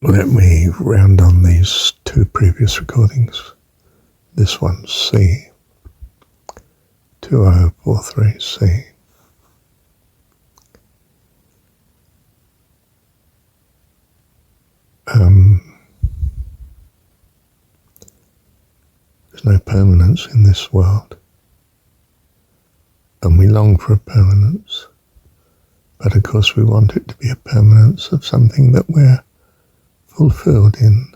Let me round on these two previous recordings. This one's C, 2043C. There's no permanence in this world, and we long for a permanence, but of course we want it to be a permanence of something that we're fulfilled in.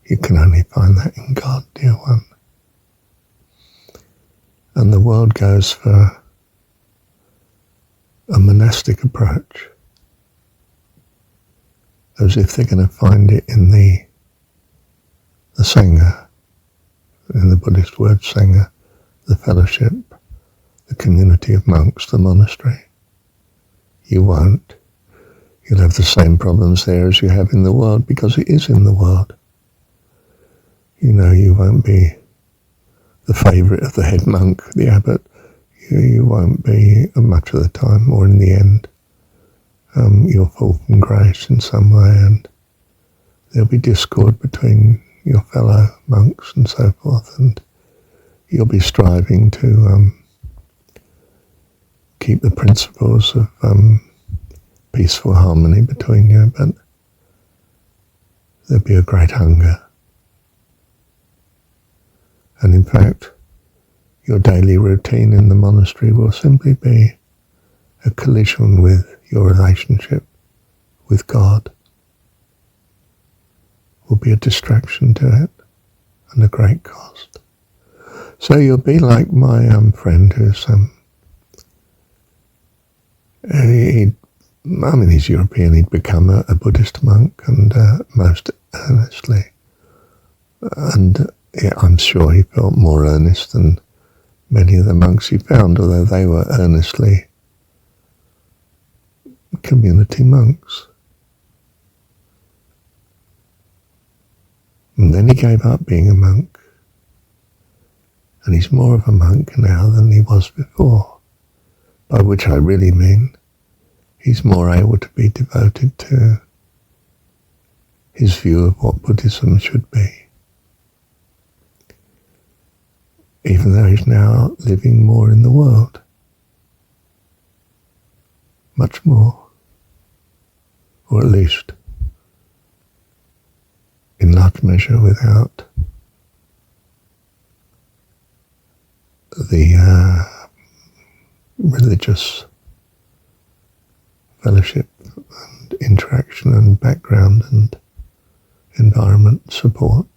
You can only find that in God, dear one. And the world goes for a monastic approach, as if they're going to find it in the Sangha, in the Buddhist word Sangha, the fellowship, the community of monks, the monastery. You won't. You'll have the same problems there as you have in the world, because it is in the world. You know, you won't be the favourite of the head monk, the abbot. You won't be much of the time, or in the end. You'll fall from grace in some way, and there'll be discord between your fellow monks and so forth, and you'll be striving to keep the principles of peaceful harmony between you, but there'll be a great hunger. And in fact, your daily routine in the monastery will simply be a collision with your relationship with God. Will be a distraction to it, and a great cost. So you'll be like my friend who's he's European. He'd become a Buddhist monk, and most earnestly, and I'm sure he felt more earnest than many of the monks he found, although they were earnestly community monks. And then he gave up being a monk, and he's more of a monk now than he was before, by which I really mean he's more able to be devoted to his view of what Buddhism should be, even though he's now living more in the world, much more, or at least in large measure without the religious fellowship and interaction and background and environment support.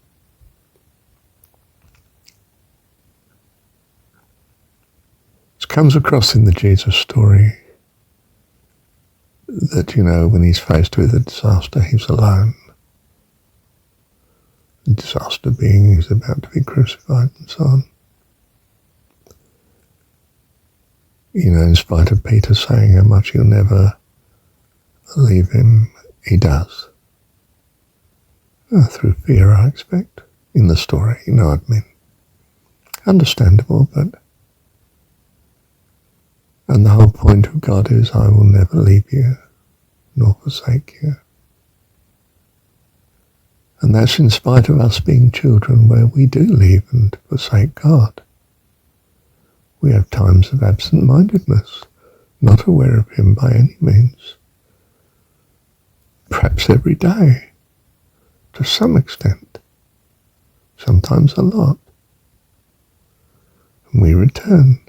It comes across in the Jesus story that, when he's faced with a disaster, he's alone. The disaster being he's about to be crucified and so on. In spite of Peter saying how much he'll never leave him, he does. Through fear, I expect, in the story, what I mean. Understandable, but... And the whole point of God is, I will never leave you, nor forsake you. And that's in spite of us being children, where we do leave and forsake God. We have times of absent-mindedness, not aware of him by any means. Perhaps every day, to some extent, sometimes a lot. And we return.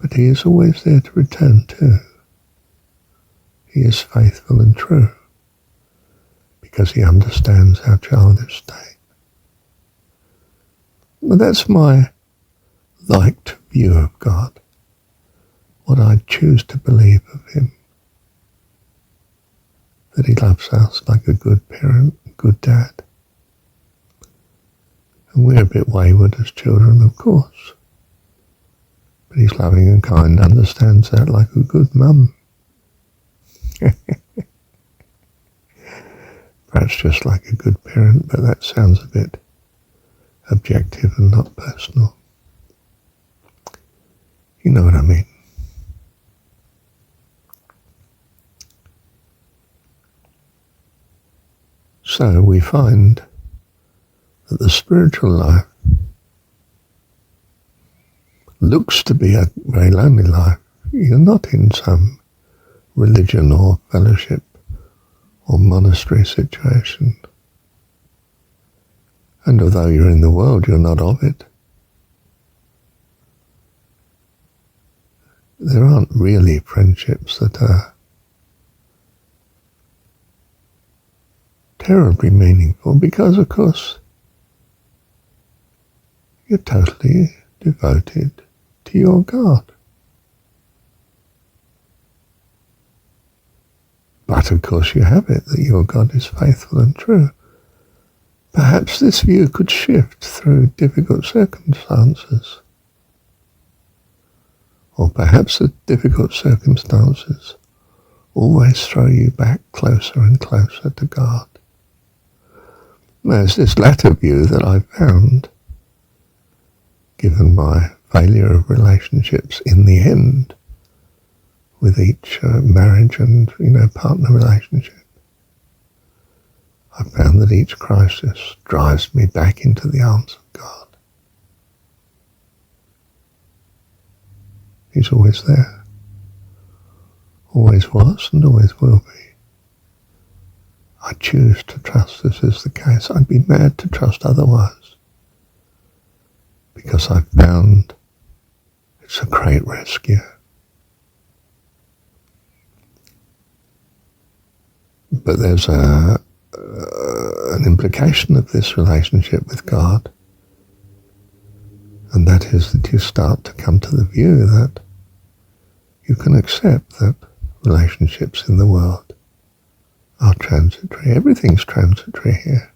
But he is always there to return to. He is faithful and true, because he understands our childish state. But that's my liked view of God, what I choose to believe of him. That he loves us like a good parent, a good dad. And we're a bit wayward as children, of course. But he's loving and kind, understands that like a good mum. Perhaps just like a good parent, but that sounds a bit objective and not personal. You know what I mean. So we find that the spiritual life looks to be a very lonely life. You're not in some religion or fellowship or monastery situation. And although you're in the world, you're not of it. There aren't really friendships that are terribly meaningful because, of course, you're totally devoted to your God. But of course you have it that your God is faithful and true. Perhaps this view could shift through difficult circumstances. Or perhaps the difficult circumstances always throw you back closer and closer to God. There's this latter view that I found, given my failure of relationships in the end, with each marriage and partner relationship. I found that each crisis drives me back into the arms of God. He's always there, always was and always will be. I choose to trust this is the case. I'd be mad to trust otherwise, because I've found it's a great rescue. But there's an implication of this relationship with God, and that is that you start to come to the view that you can accept that relationships in the world are transitory. Everything's transitory here.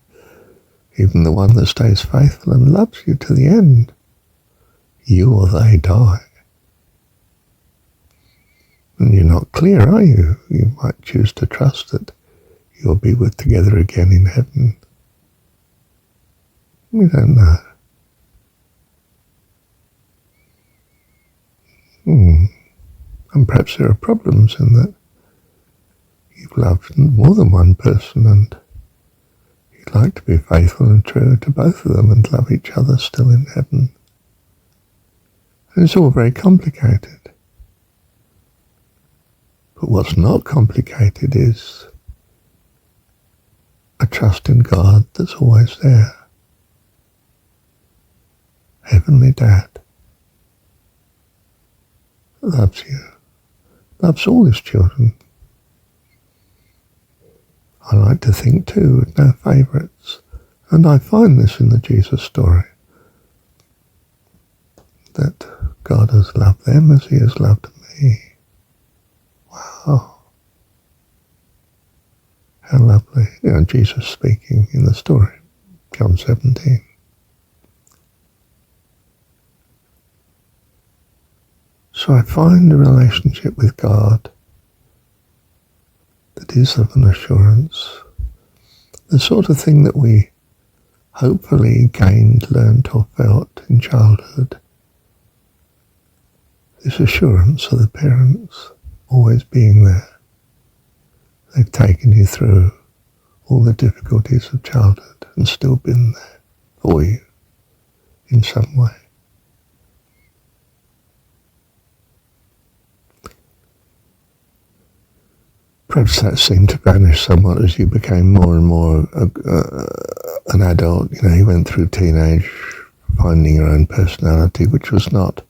Even the one that stays faithful and loves you to the end, you or they die. And you're not clear, are you? You might choose to trust that you'll be together again in heaven. We don't know. And perhaps there are problems in that you've loved more than one person and you'd like to be faithful and true to both of them and love each other still in heaven. And it's all very complicated. But what's not complicated is a trust in God that's always there. Heavenly Dad loves you, loves all his children. I like to think too, with no favourites, and I find this in the Jesus story, that God has loved them as he has loved me. Wow. How lovely. Jesus speaking in the story, John 17. So I find a relationship with God that is of an assurance, the sort of thing that we hopefully gained, learnt or felt in childhood. This assurance of the parents always being there. They've taken you through all the difficulties of childhood and still been there for you in some way. Perhaps that seemed to vanish somewhat as you became more and more an adult. You went through teenage, finding your own personality, which was not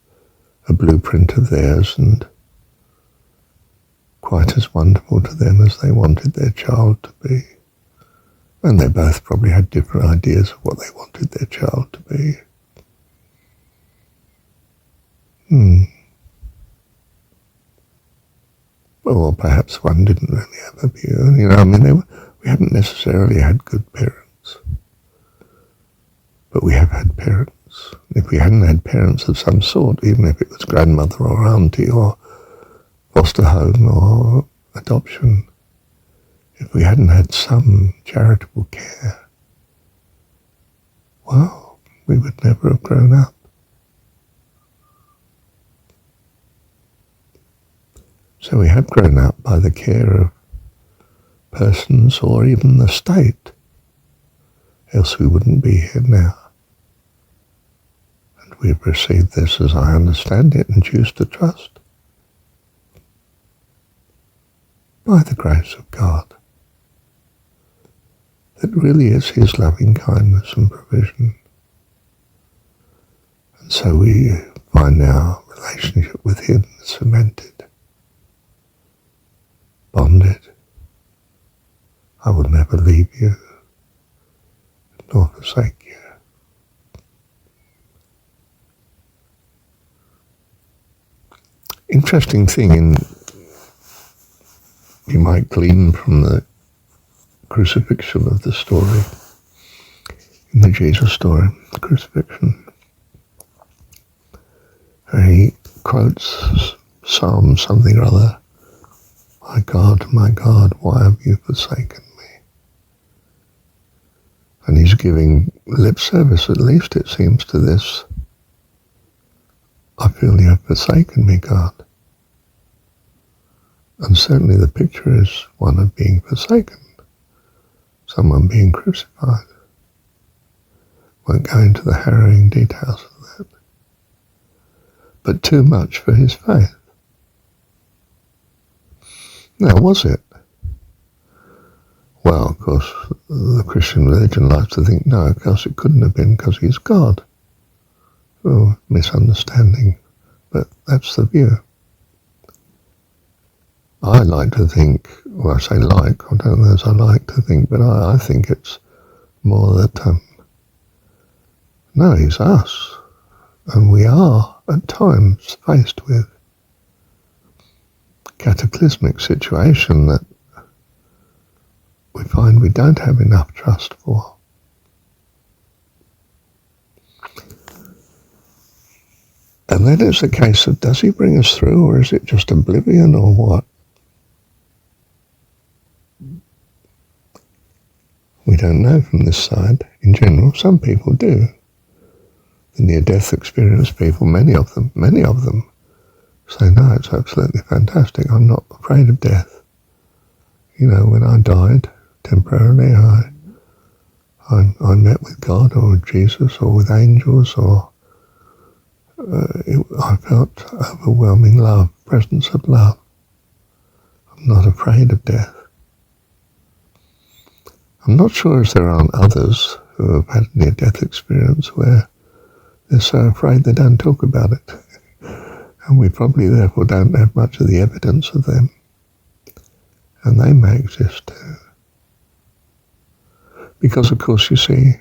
a blueprint of theirs and quite as wonderful to them as they wanted their child to be. And they both probably had different ideas of what they wanted their child to be. Or perhaps one didn't really have a view. We haven't necessarily had good parents, but we have had parents. If we hadn't had parents of some sort, even if it was grandmother or auntie or foster home or adoption, if we hadn't had some charitable care, well, we would never have grown up. So we have grown up by the care of persons or even the state else we wouldn't be here now. And we proceed this as I understand it and choose to trust. By the grace of God, that really is his loving kindness and provision. And so we find our relationship with him cemented, bonded. I will never leave you nor forsake you. Interesting thing you might glean from the crucifixion of the story, in the Jesus story, the crucifixion. He quotes Psalm something or other, my God, why have you forsaken me? And he's giving lip service, at least it seems, to this. I feel you have forsaken me, God. And certainly the picture is one of being forsaken, someone being crucified. Won't go into the harrowing details of that. But too much for his faith. Now, was it? Well, of course, the Christian religion likes to think, no, of course it couldn't have been because he's God. Oh, misunderstanding. But that's the view. I like to think, well, I say like, I don't know as I like to think, but I think it's more that, no, he's us. And we are, at times, faced with a cataclysmic situation that we find we don't have enough trust for. And then it's a case of, does he bring us through, or is it just oblivion, or what? We don't know from this side. In general, some people do. The near-death experience people, many of them say, no, it's absolutely fantastic. I'm not afraid of death. You know, when I died temporarily, I met with God or with Jesus or with angels, or I felt overwhelming love, presence of love. I'm not afraid of death. I'm not sure if there aren't others who have had a near-death experience where they're so afraid they don't talk about it. And we probably therefore don't have much of the evidence of them. And they may exist too. Because, of course, you see,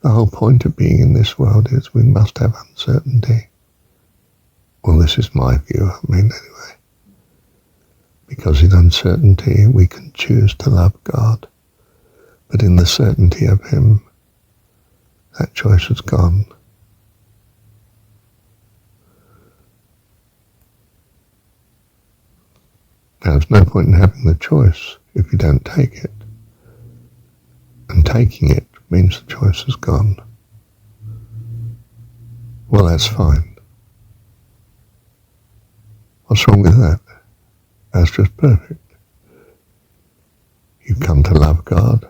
the whole point of being in this world is we must have uncertainty. Well, this is my view, anyway. Because in uncertainty we can choose to love God. But in the certainty of him, that choice is gone. Now, there's no point in having the choice if you don't take it. And taking it means the choice is gone. Well, that's fine. What's wrong with that? That's just perfect. You come to love God.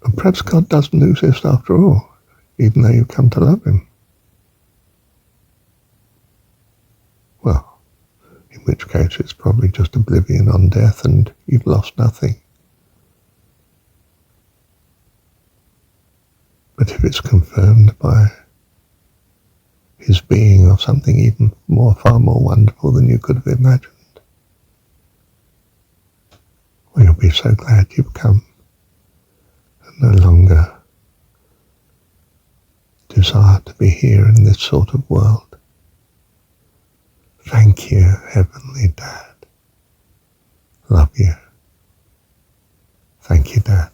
And perhaps God doesn't exist after all, even though you come to love him. Well, in which case it's probably just oblivion on death and you've lost nothing. But if it's confirmed by his being of something even far more wonderful than you could have imagined, well, you'll be so glad you've come and no longer desire to be here in this sort of world. Thank you, Heavenly Dad. Love you. Thank you, Dad.